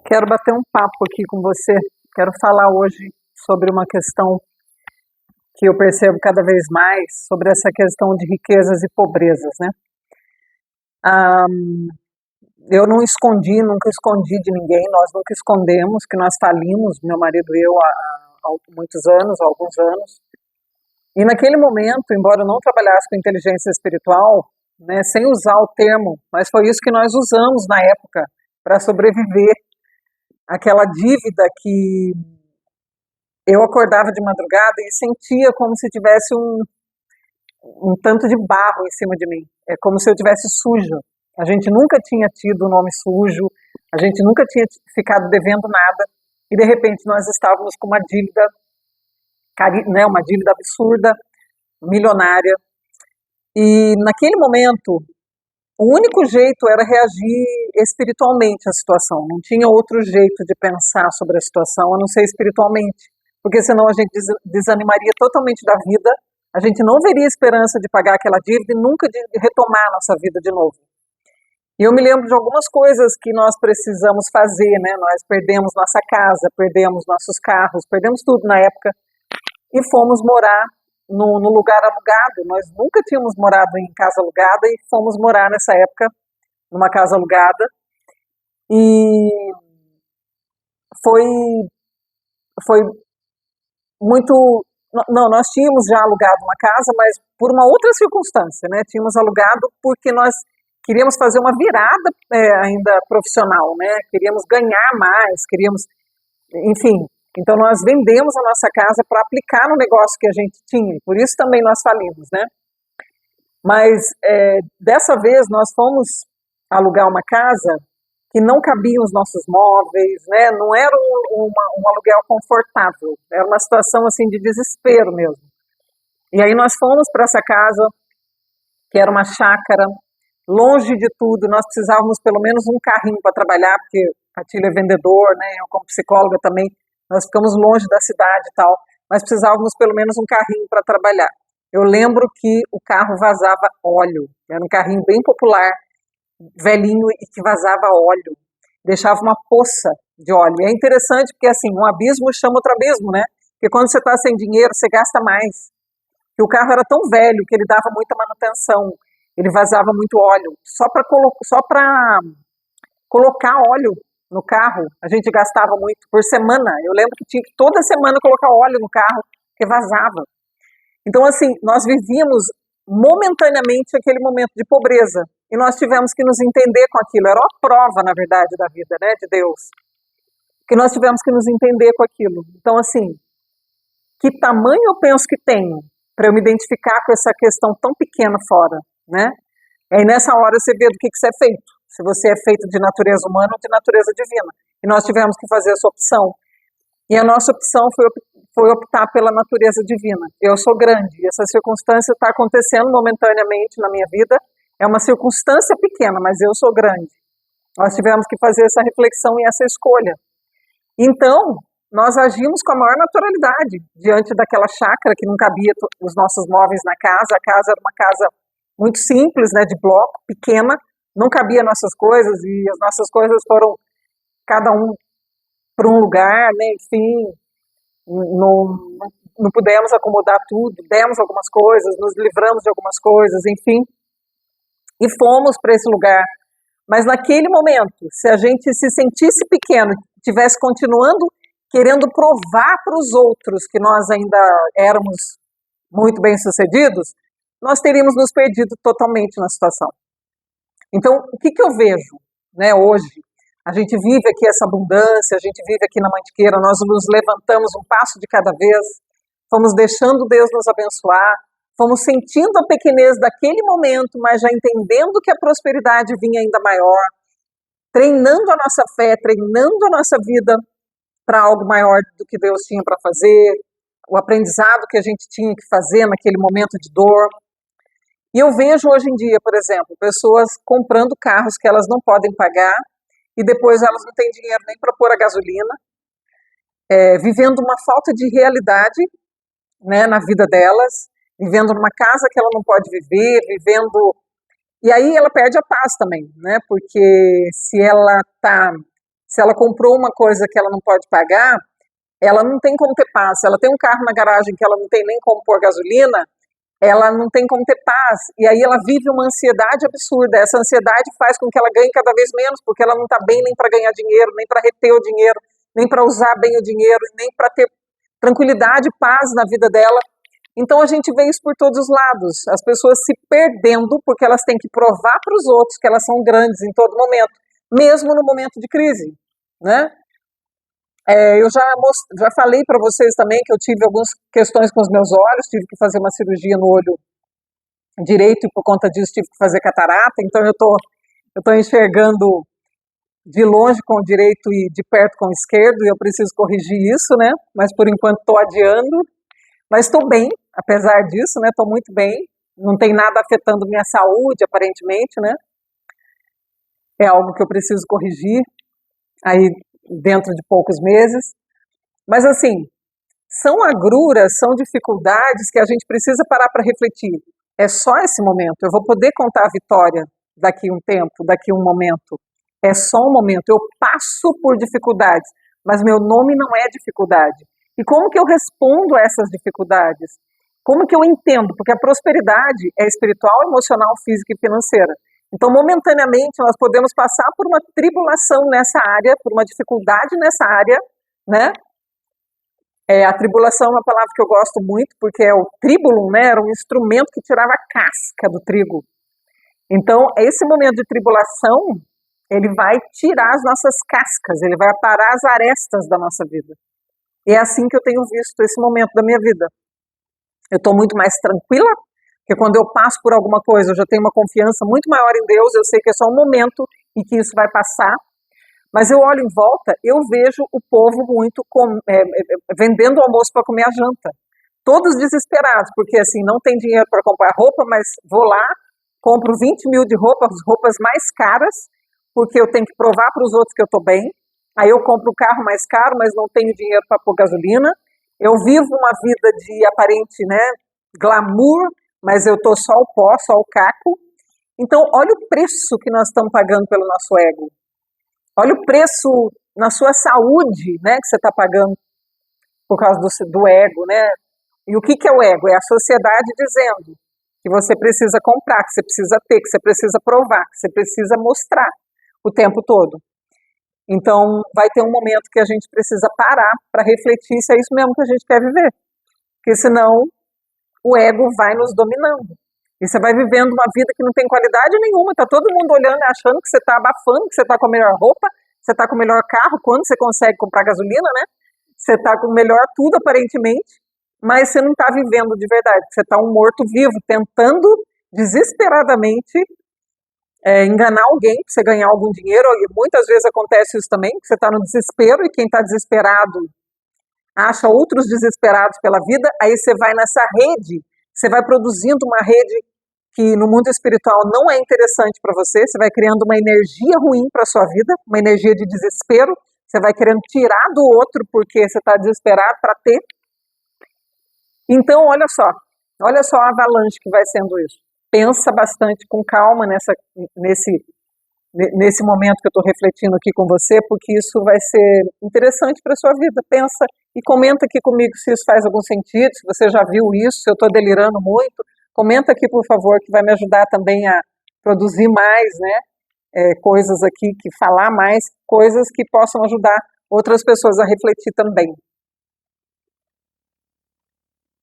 Quero bater um papo aqui com você. Quero falar hoje sobre uma questão que eu percebo cada vez mais, sobre essa questão de riquezas e pobrezas, né? Ah, eu não escondi, nunca escondi de ninguém, nós nunca escondemos que nós falimos, meu marido e eu, há muitos anos, há alguns anos. E naquele momento, embora eu não trabalhasse com inteligência espiritual, né, sem usar o termo, mas foi isso que nós usamos na época para sobreviver àquela dívida que eu acordava de madrugada e sentia como se tivesse um tanto de barro em cima de mim. É como se eu tivesse suja. A gente nunca tinha tido o nome sujo, a gente nunca tinha ficado devendo nada, e de repente nós estávamos com uma dívida, né, uma dívida absurda, milionária, e naquele momento o único jeito era reagir espiritualmente à situação, não tinha outro jeito de pensar sobre a situação a não ser espiritualmente, porque senão a gente desanimaria totalmente da vida, a gente não veria esperança de pagar aquela dívida e nunca de retomar a nossa vida de novo. E eu me lembro de algumas coisas que nós precisamos fazer, né? Nós perdemos nossa casa, perdemos nossos carros, perdemos tudo na época e fomos morar no lugar alugado. Nós nunca tínhamos morado em casa alugada e fomos morar nessa época numa casa alugada. E foi muito... Não, nós tínhamos já alugado uma casa, mas por uma outra circunstância, né? Tínhamos alugado porque nós queríamos fazer uma virada ainda profissional, né? Queríamos ganhar mais, queríamos, enfim. Então nós vendemos a nossa casa para aplicar no negócio que a gente tinha, por isso também nós falimos, né? Mas dessa vez nós fomos alugar uma casa que não cabiam os nossos móveis, né? Não era um aluguel confortável, era uma situação assim de desespero mesmo. E aí nós fomos para essa casa, que era uma chácara, longe de tudo, nós precisávamos pelo menos um carrinho para trabalhar, porque a Tília é vendedor, né? Eu como psicóloga também, nós ficamos longe da cidade e tal, mas precisávamos pelo menos um carrinho para trabalhar. Eu lembro que o carro vazava óleo, era um carrinho bem popular, velhinho e que vazava óleo, deixava uma poça de óleo. E é interessante porque assim, um abismo chama outro abismo, né? Porque quando você está sem dinheiro, você gasta mais. E o carro era tão velho que ele dava muita manutenção, ele vazava muito óleo. Só para colocar óleo no carro, a gente gastava muito por semana. Eu lembro que tinha que toda semana colocar óleo no carro, porque vazava. Então, assim, nós vivíamos momentaneamente aquele momento de pobreza. E nós tivemos que nos entender com aquilo. Era uma prova, na verdade, da vida, né, de Deus. Que nós tivemos que nos entender com aquilo. Então, assim, que tamanho eu penso que tenho para eu me identificar com essa questão tão pequena fora, né? E aí, nessa hora, você vê do que você é feito. Se você é feito de natureza humana ou de natureza divina. E nós tivemos que fazer essa opção. E a nossa opção foi optar pela natureza divina. Eu sou grande, e essa circunstância está acontecendo momentaneamente na minha vida. É uma circunstância pequena, mas eu sou grande. Nós tivemos que fazer essa reflexão e essa escolha. Então, nós agimos com a maior naturalidade diante daquela chácara que não cabia os nossos móveis na casa. A casa era uma casa muito simples, né, de bloco, pequena, não cabia nossas coisas e as nossas coisas foram cada um para um lugar, né, enfim, não pudemos acomodar tudo, demos algumas coisas, nos livramos de algumas coisas, enfim, e fomos para esse lugar. Mas naquele momento, se a gente se sentisse pequeno, estivesse continuando querendo provar para os outros que nós ainda éramos muito bem-sucedidos, nós teríamos nos perdido totalmente na situação. Então, o que eu vejo, né, hoje? A gente vive aqui essa abundância, a gente vive aqui na Mantiqueira, nós nos levantamos um passo de cada vez, fomos deixando Deus nos abençoar, fomos sentindo a pequenez daquele momento, mas já entendendo que a prosperidade vinha ainda maior, treinando a nossa fé, treinando a nossa vida para algo maior do que Deus tinha para fazer, o aprendizado que a gente tinha que fazer naquele momento de dor. E eu vejo hoje em dia, por exemplo, pessoas comprando carros que elas não podem pagar e depois elas não têm dinheiro nem para pôr a gasolina, vivendo uma falta de realidade, né, na vida delas, vivendo numa casa que ela não pode viver, vivendo... E aí ela perde a paz também, né, porque se ela está Se ela comprou uma coisa que ela não pode pagar, ela não tem como ter paz. Se ela tem um carro na garagem que ela não tem nem como pôr gasolina, ela não tem como ter paz. E aí ela vive uma ansiedade absurda. Essa ansiedade faz com que ela ganhe cada vez menos, porque ela não está bem nem para ganhar dinheiro, nem para reter o dinheiro, nem para usar bem o dinheiro, nem para ter tranquilidade e paz na vida dela. Então a gente vê isso por todos os lados. As pessoas se perdendo porque elas têm que provar para os outros que elas são grandes em todo momento, mesmo no momento de crise, né? Eu já falei para vocês também que eu tive algumas questões com os meus olhos, tive que fazer uma cirurgia no olho direito e por conta disso tive que fazer catarata, então eu tô enxergando de longe com o direito e de perto com o esquerdo, e eu preciso corrigir isso, né? Mas por enquanto estou adiando, mas estou bem, apesar disso, né? Estou muito bem, não tem nada afetando minha saúde, aparentemente, né? É algo que eu preciso corrigir aí dentro de poucos meses, mas assim, são agruras, são dificuldades que a gente precisa parar para refletir. É só esse momento, eu vou poder contar a vitória daqui um tempo, daqui um momento. É só um momento, eu passo por dificuldades, mas meu nome não é dificuldade. E como que eu respondo a essas dificuldades? Como que eu entendo? Porque a prosperidade é espiritual, emocional, física e financeira. Então, momentaneamente, nós podemos passar por uma tribulação nessa área, por uma dificuldade nessa área, né? A tribulação é uma palavra que eu gosto muito, porque o tribulum, né, era um instrumento que tirava a casca do trigo. Então, esse momento de tribulação, ele vai tirar as nossas cascas, ele vai aparar as arestas da nossa vida. E é assim que eu tenho visto esse momento da minha vida. Eu estou muito mais tranquila, porque quando eu passo por alguma coisa, eu já tenho uma confiança muito maior em Deus, eu sei que é só um momento e que isso vai passar. Mas eu olho em volta, eu vejo o povo muito vendendo almoço para comer a janta. Todos desesperados, porque assim, não tem dinheiro para comprar roupa, mas vou lá, compro 20 mil de roupas mais caras, porque eu tenho que provar para os outros que eu estou bem. Aí eu compro o carro mais caro, mas não tenho dinheiro para pôr gasolina. Eu vivo uma vida de aparente, né, glamour, mas eu estou só o pó, só o caco. Então, olha o preço que nós estamos pagando pelo nosso ego. Olha o preço na sua saúde, né, que você está pagando por causa do ego, né? E o que é o ego? É a sociedade dizendo que você precisa comprar, que você precisa ter, que você precisa provar, que você precisa mostrar o tempo todo. Então, vai ter um momento que a gente precisa parar para refletir se é isso mesmo que a gente quer viver. Porque senão o ego vai nos dominando. E você vai vivendo uma vida que não tem qualidade nenhuma, está todo mundo olhando e achando que você está abafando, que você está com a melhor roupa, você está com o melhor carro, quando você consegue comprar gasolina, né? Você está com o melhor tudo, aparentemente, mas você não está vivendo de verdade, você está um morto-vivo, tentando desesperadamente enganar alguém para você ganhar algum dinheiro, e muitas vezes acontece isso também, que você está no desespero, e quem está desesperado acha outros desesperados pela vida, aí você vai nessa rede, você vai produzindo uma rede que no mundo espiritual não é interessante para você, você vai criando uma energia ruim para a sua vida, uma energia de desespero, você vai querendo tirar do outro porque você está desesperado para ter. Então, olha só a avalanche que vai sendo isso. Pensa bastante com calma nesse momento que eu estou refletindo aqui com você, porque isso vai ser interessante para a sua vida. Pensa e comenta aqui comigo se isso faz algum sentido, se você já viu isso, se eu estou delirando muito. Comenta aqui, por favor, que vai me ajudar também a produzir mais, né, coisas aqui, falar mais coisas que possam ajudar outras pessoas a refletir também.